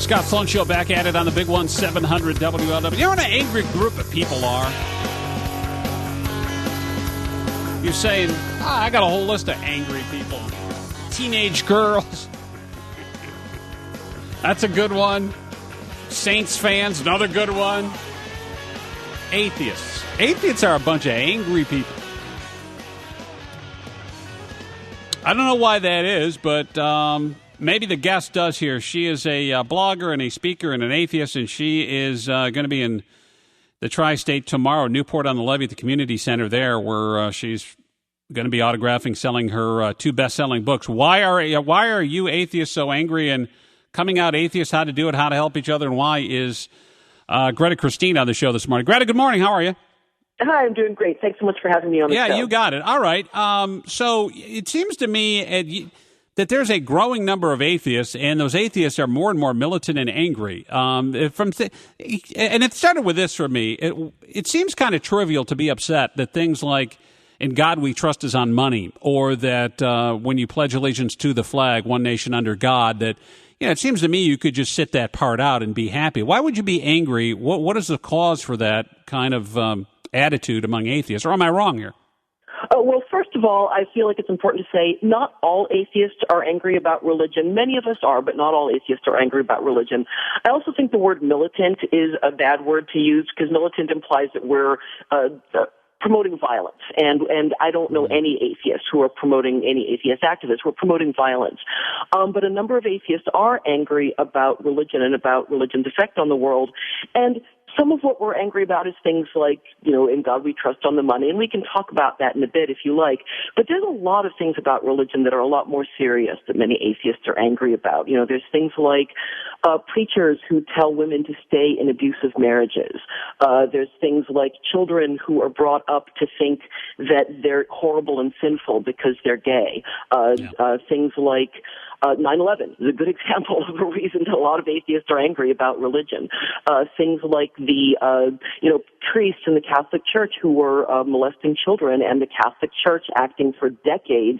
Scott Sloan Show back at it on the big one, 700 WLW. You know what an angry group of people are? You're saying, I got a whole list of angry people. Teenage girls. That's a good one. Saints fans, another good one. Atheists. Atheists are a bunch of angry people. I don't know why that is, but maybe the guest does here. She is a blogger and a speaker and an atheist, and she is going to be in the Tri-State tomorrow, Newport-on-the-Levee at the Community Center there, where she's going to be autographing, selling her two best-selling books. Why are you atheists so angry? And Coming Out Atheist, How to Do It, How to Help Each Other, and Why is Greta Christina on the show this morning. Greta, good morning. How are you? Hi, I'm doing great. Thanks so much for having me on the show. Yeah, you got it. All right. So it seems to me that there's a growing number of atheists, and those atheists are more and more militant and angry. And it started with this for me. It seems kind of trivial to be upset that things like "In God We Trust" is on money, or that when you pledge allegiance to the flag, one nation under God, that it seems to me you could just sit that part out and be happy. Why would you be angry? What is the cause for that kind of attitude among atheists? Or am I wrong here? Well, first of all, I feel like it's important to say not all atheists are angry about religion. Many of us are, but not all atheists are angry about religion. I also think the word militant is a bad word to use because militant implies that we're promoting violence. And I don't know any atheists who are promoting any atheist activists who are promoting violence. But a number of atheists are angry about religion and about religion's effect on the world. And some of what we're angry about is things like, in God we trust on the money, and we can talk about that in a bit if you like. But there's a lot of things about religion that are a lot more serious that many atheists are angry about. There's things like preachers who tell women to stay in abusive marriages. There's things like children who are brought up to think that they're horrible and sinful because they're gay. Things like 9/11 is a good example of a reason that a lot of atheists are angry about religion. Things like the priests in the Catholic Church who were molesting children, and the Catholic Church acting for decades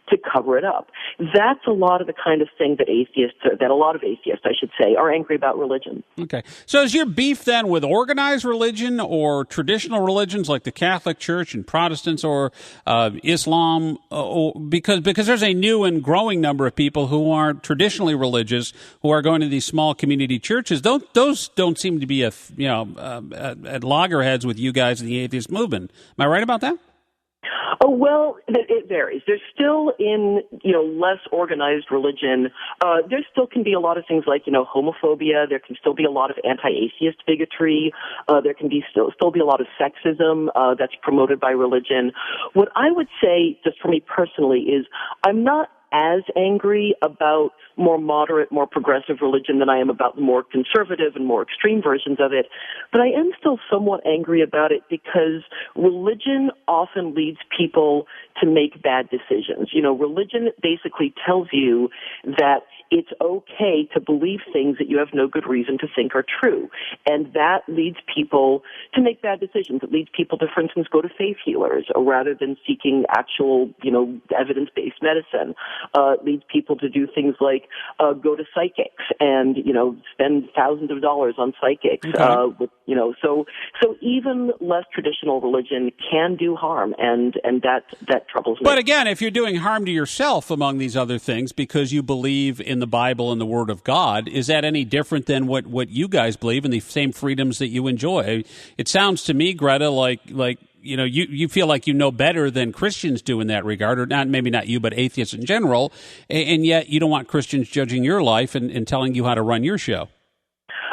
to cover it up. That's a lot of the kind of thing that a lot of atheists, I should say, are angry about religion. Okay. So is your beef then with organized religion or traditional religions like the Catholic Church and Protestants or Islam? Because there's a new and growing number of people who aren't traditionally religious who are going to these small community churches. Those don't seem to be at loggerheads with you guys in the atheist movement. Am I right about that? Oh, well, it varies. There's still in, less organized religion, there still can be a lot of things like, homophobia. There can still be a lot of anti-atheist bigotry. There can be still be a lot of sexism that's promoted by religion. What I would say, just for me personally, is I'm not as angry about more moderate, more progressive religion than I am about the more conservative and more extreme versions of it. But I am still somewhat angry about it because religion often leads people to make bad decisions. Religion basically tells you that it's okay to believe things that you have no good reason to think are true. And that leads people to make bad decisions. It leads people to, for instance, go to faith healers rather than seeking actual, evidence-based medicine. It leads people to do things like go to psychics and, spend thousands of dollars on psychics. Okay. So even less traditional religion can do harm, and that troubles me. But again, if you're doing harm to yourself among these other things because you believe in the Bible and the Word of God, is that any different than what you guys believe and the same freedoms that you enjoy? It sounds to me, Greta, like you feel like you know better than Christians do in that regard, or maybe not you, but atheists in general, and yet you don't want Christians judging your life and telling you how to run your show.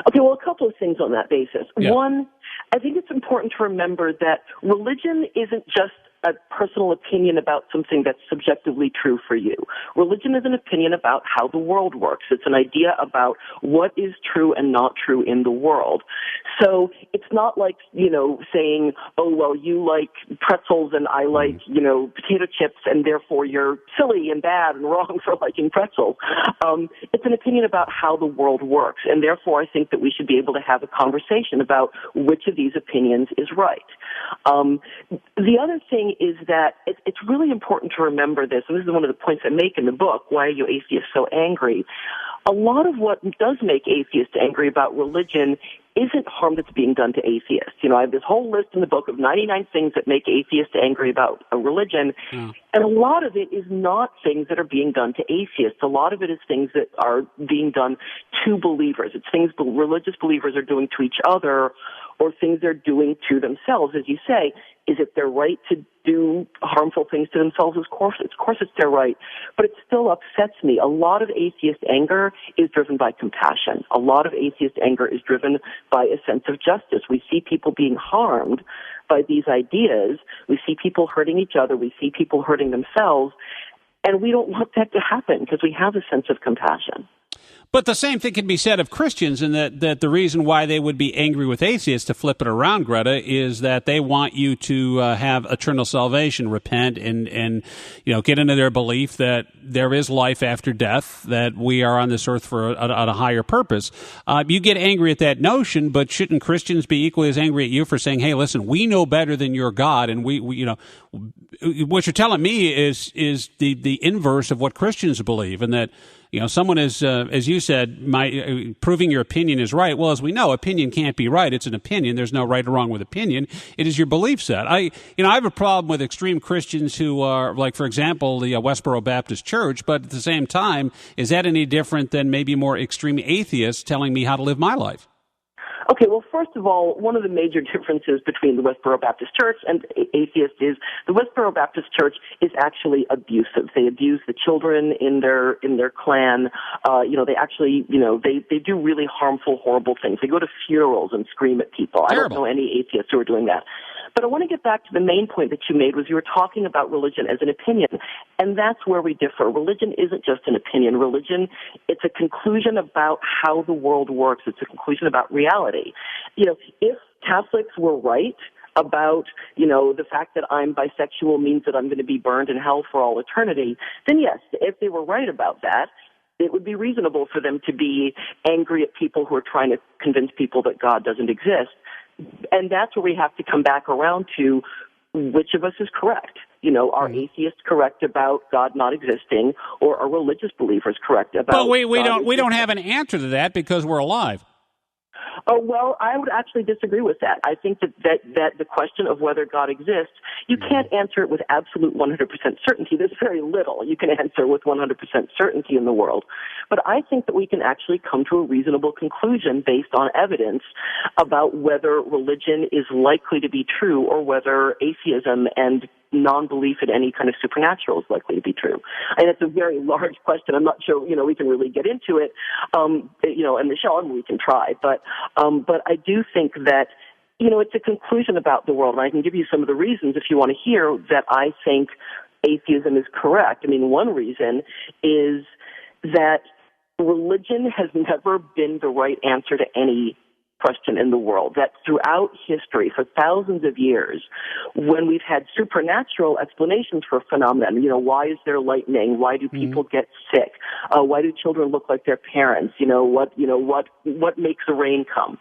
Okay, well, a couple of things on that basis. Yeah. One, I think it's important to remember that religion isn't just a personal opinion about something that's subjectively true for you. Religion is an opinion about how the world works. It's an idea about what is true and not true in the world. So it's not like, saying, oh, well, you like pretzels and I like, potato chips and therefore you're silly and bad and wrong for liking pretzels. It's an opinion about how the world works. And therefore I think that we should be able to have a conversation about which of these opinions is right. The other thing is that it's really important to remember this, and this is one of the points I make in the book, Why Are You Atheists So Angry? a lot of what does make atheists angry about religion isn't harm that's being done to atheists. You know, I have this whole list in the book of 99 things that make atheists angry about a religion, and a lot of it is not things that are being done to atheists. A lot of it is things that are being done to believers. It's things religious believers are doing to each other, or things they're doing to themselves. As you say, is it their right to do harmful things to themselves? Of course it's their right, but it still upsets me. A lot of atheist anger is driven by compassion. A lot of atheist anger is driven by a sense of justice. We see people being harmed by these ideas. We see people hurting each other. We see people hurting themselves, and we don't want that to happen because we have a sense of compassion. But the same thing can be said of Christians, in that the reason why they would be angry with atheists, to flip it around, Greta, is that they want you to have eternal salvation, repent, and get into their belief that there is life after death, that we are on this earth for a higher purpose. You get angry at that notion, but shouldn't Christians be equally as angry at you for saying, "Hey, listen, we know better than your God," and we what you're telling me is the inverse of what Christians believe, and that someone is, as you said, proving your opinion is right. Well, as we know, opinion can't be right. It's an opinion. There's no right or wrong with opinion. It is your belief set. I have a problem with extreme Christians who are, like, for example, the Westboro Baptist Church, but at the same time, is that any different than maybe more extreme atheists telling me how to live my life? Okay, well, first of all, one of the major differences between the Westboro Baptist Church and atheists is the Westboro Baptist Church is actually abusive. They abuse the children in their clan. They actually, they do really harmful, horrible things. They go to funerals and scream at people. Terrible. I don't know any atheists who are doing that. But I want to get back to the main point that you made, was you were talking about religion as an opinion, and that's where we differ. Religion isn't just an opinion. Religion, it's a conclusion about how the world works. It's a conclusion about reality. If Catholics were right about, the fact that I'm bisexual means that I'm going to be burned in hell for all eternity, then yes, if they were right about that, it would be reasonable for them to be angry at people who are trying to convince people that God doesn't exist. And that's where we have to come back around to which of us is correct. Are atheists correct about God not existing, or are religious believers correct about? But we don't have an answer to that because we're alive. Oh, well, I would actually disagree with that. I think that the question of whether God exists, you can't answer it with absolute 100% certainty. There's very little you can answer with 100% certainty in the world. But I think that we can actually come to a reasonable conclusion based on evidence about whether religion is likely to be true, or whether atheism and non-belief in any kind of supernatural is likely to be true. And it's a very large question. I'm not sure, we can really get into it, in the show, and we can try. But I do think that, it's a conclusion about the world. And I can give you some of the reasons, if you want to hear, that I think atheism is correct. I mean, one reason is that religion has never been the right answer to any question in the world, that throughout history, for thousands of years, when we've had supernatural explanations for a phenomenon, why is there lightning? Why do people get sick? Why do children look like their parents? What makes the rain come?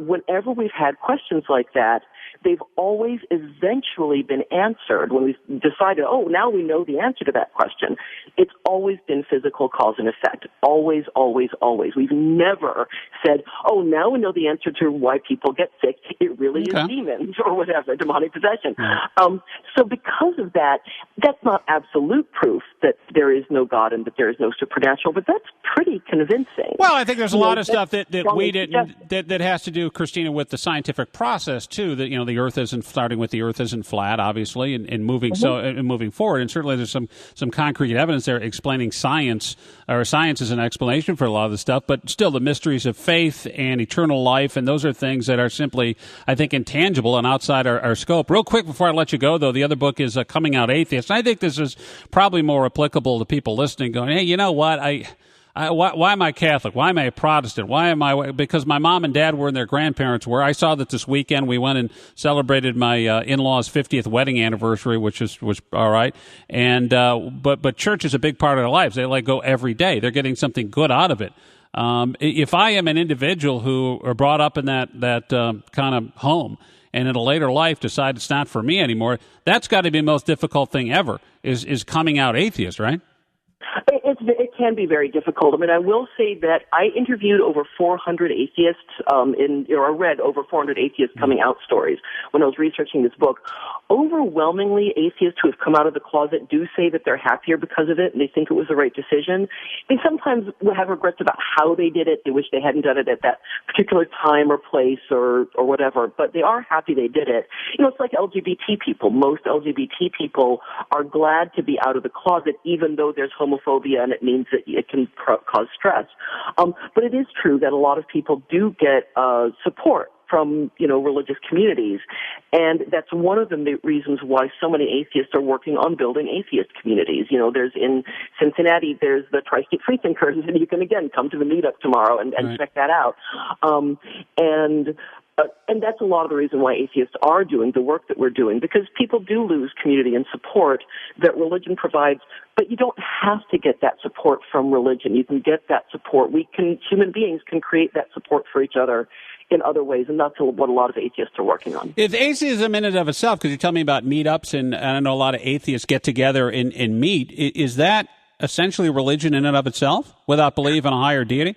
Whenever we've had questions like that, they've always eventually been answered. When we've decided, now we know the answer to that question, it's always been physical cause and effect. Always, always, always. We've never said, now we know the answer to why people get sick. It really is demons or whatever, demonic possession. So because of that, that's not absolute proof that there is no God and that there is no supernatural, but that's pretty convincing. Well, I think there's a lot of stuff that we didn't, that has to do, Christina, with the scientific process too. That the Earth isn't, starting with the Earth isn't flat, obviously, and moving and moving forward. And certainly there's some concrete evidence there explaining science, or science is an explanation for a lot of the stuff. But still, the mysteries of faith and eternal life, and those are things that are simply, I think, intangible and outside our scope. Real quick before I let you go, though, the other book is Coming Out Atheist. And I think this is probably more applicable to people listening, going, "Hey, you know what? Why am I Catholic? Why am I a Protestant? Why am I?" Because my mom and dad were and their grandparents were. I saw that this weekend. We went and celebrated my in-laws' 50th wedding anniversary, which was all right. And but church is a big part of their lives. They go every day. They're getting something good out of it. If I am an individual who are brought up in that kind of home, and in a later life decide it's not for me anymore, that's got to be the most difficult thing ever, is coming out atheist, right? It can be very difficult. I mean, I will say that I interviewed over 400 atheists, or read over 400 atheists coming out stories when I was researching this book. Overwhelmingly, atheists who have come out of the closet do say that they're happier because of it and they think it was the right decision. They sometimes will have regrets about how they did it. They wish they hadn't done it at that particular time or place or whatever, but they are happy they did it. You know, it's like LGBT people. Most LGBT people are glad to be out of the closet, even though there's homophobia and it means that it can cause stress. But it is true that a lot of people do get support from, religious communities. And that's one of the reasons why so many atheists are working on building atheist communities. There's in Cincinnati, there's the Tri-State Freethinkers, and you can, again, come to the meetup tomorrow and right. Check that out. And that's a lot of the reason why atheists are doing the work that we're doing, because people do lose community and support that religion provides, but you don't have to get that support from religion. You can get that support. Human beings can create that support for each other in other ways, and that's what a lot of atheists are working on. Is atheism in and of itself, because you tell me about meetups, and I know a lot of atheists get together and meet, is that essentially religion in and of itself, without belief in a higher deity?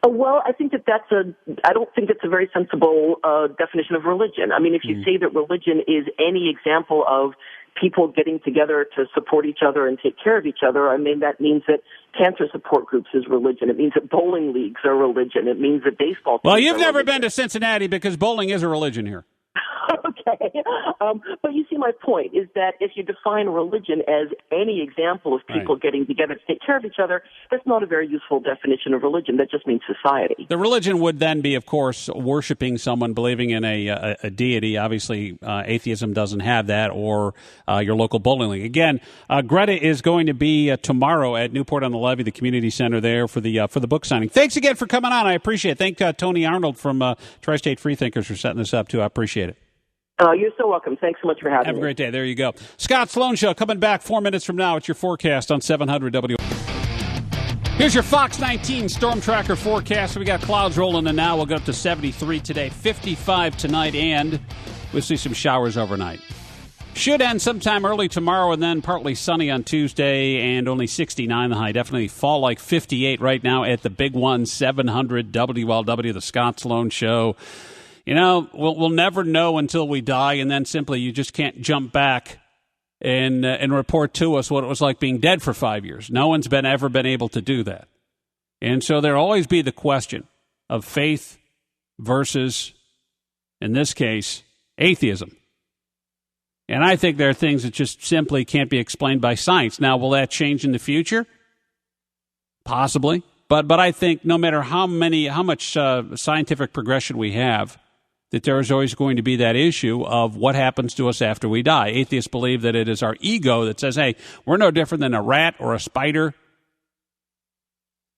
Well, I think I don't think it's a very sensible definition of religion. I mean, if you say that religion is any example of people getting together to support each other and take care of each other, I mean, that means that cancer support groups is religion. It means that bowling leagues are religion. It means that baseball teams Well, you've never been to Cincinnati because bowling is a religion here. Okay. But you see, my point is that if you define religion as any example of people right. getting together to take care of each other, that's not a very useful definition of religion. That just means society. The religion would then be, of course, worshiping someone, believing in a deity. Obviously, atheism doesn't have that, or your local bowling league. Again, Greta is going to be tomorrow at Newport on the Levee, the community center there for the book signing. Thanks again for coming on. I appreciate it. Thank Tony Arnold from Tri-State Freethinkers for setting this up, too. I appreciate it. You're so welcome. Thanks so much for having me. Have a great day. There you go. Scott Sloan Show coming back 4 minutes from now. It's your forecast on 700 W. Here's your Fox 19 Storm Tracker forecast. We got clouds rolling in now. We'll go up to 73 today, 55 tonight, and we'll see some showers overnight. Should end sometime early tomorrow and then partly sunny on Tuesday and only 69 the high. Definitely fall like 58 right now at the big one, 700 WLW, the Scott Sloan Show. We'll never know until we die, and then simply you just can't jump back and report to us what it was like being dead for 5 years. No one's ever been able to do that. And so there'll always be the question of faith versus, in this case, atheism. And I think there are things that just simply can't be explained by science. Now, will that change in the future? Possibly. But I think no matter how much scientific progression we have, that there is always going to be that issue of what happens to us after we die. Atheists believe that it is our ego that says, hey, we're no different than a rat or a spider,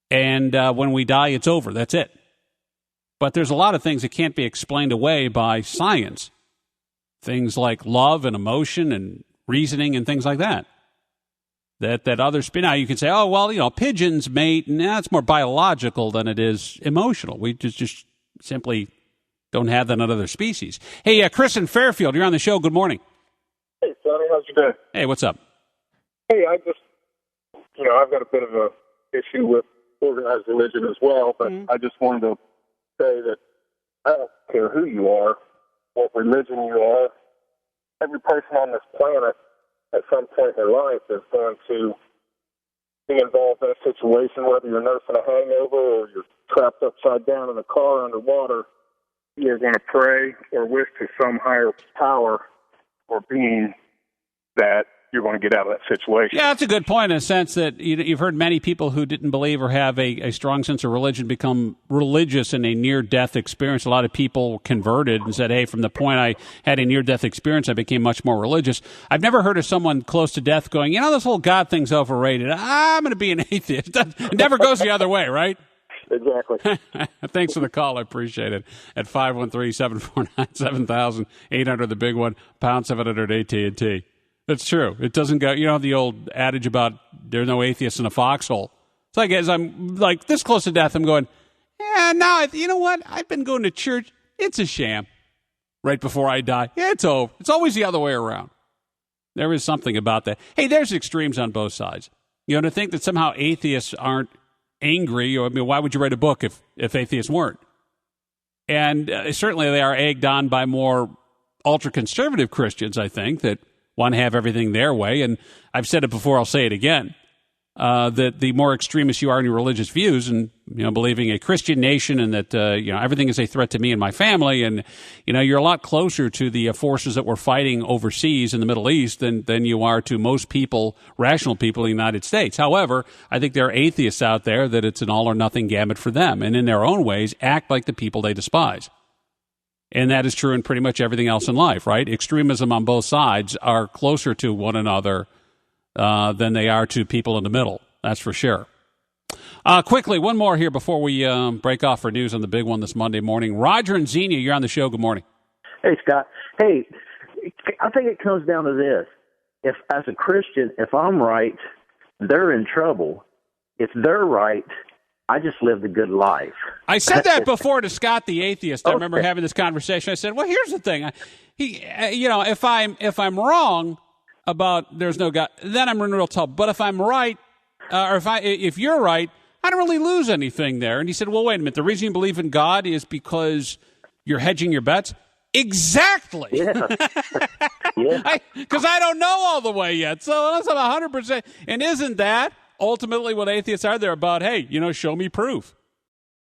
and when we die, it's over. That's it. But there's a lot of things that can't be explained away by science. Things like love and emotion and reasoning and things like that. That others, now you can say, oh, well, pigeons mate, and that's more biological than it is emotional. We just simply don't have that in other species. Hey, Chris in Fairfield, you're on the show. Good morning. Hey, Sonny, how's your day? Hey, what's up? Hey, I just, I've got a bit of a issue with organized religion as well, but I just wanted to say that I don't care who you are, what religion you are. Every person on this planet at some point in their life is going to be involved in a situation, whether you're nursing a hangover or you're trapped upside down in a car underwater. You're going to pray or wish to some higher power or being that you're going to get out of that situation. Yeah, that's a good point in a sense that you've heard many people who didn't believe or have a strong sense of religion become religious in a near-death experience. A lot of people converted and said, hey, from the point I had a near-death experience, I became much more religious. I've never heard of someone close to death going, this whole God thing's overrated. I'm going to be an atheist. It never goes the other way, right? Exactly. Thanks for the call. I appreciate it. At 513-749-7000, 800 the big one, pound 700 AT&T. That's true. It doesn't go, the old adage about there's no atheists in a foxhole. It's like as I'm like this close to death, I'm going, now, you know what? I've been going to church. It's a sham. Right before I die. Yeah, it's over. It's always the other way around. There is something about that. Hey, there's extremes on both sides. To think that somehow atheists aren't angry, or I mean, why would you write a book if atheists weren't? And certainly they are egged on by more ultra-conservative Christians, I think, that want to have everything their way. And I've said it before, I'll say it again, that the more extremist you are in your religious views and, believing a Christian nation and that, everything is a threat to me and my family. And, you're a lot closer to the forces that we're fighting overseas in the Middle East than you are to most people, rational people in the United States. However, I think there are atheists out there that it's an all or nothing gamut for them. And in their own ways, act like the people they despise. And that is true in pretty much everything else in life, right? Extremism on both sides are closer to one another than they are to people in the middle. That's for sure. Quickly, one more here before we break off for news on the big one this Monday morning. Roger and Xenia, you're on the show. Good morning. Hey, Scott. Hey, I think it comes down to this. If, as a Christian, if I'm right, they're in trouble. If they're right, I just lived a good life. I said that before to Scott the atheist. I remember having this conversation. I said, "Well, here's the thing. If I'm wrong about there's no God, then I'm in real trouble. But if I'm right, or if you're right, I don't really lose anything there." And he said, "Well, wait a minute. The reason you believe in God is because you're hedging your bets." Exactly. Yeah. Yeah. Because I don't know all the way yet. So unless I'm 100%, and isn't that ultimately what atheists are? They're about, hey, show me proof.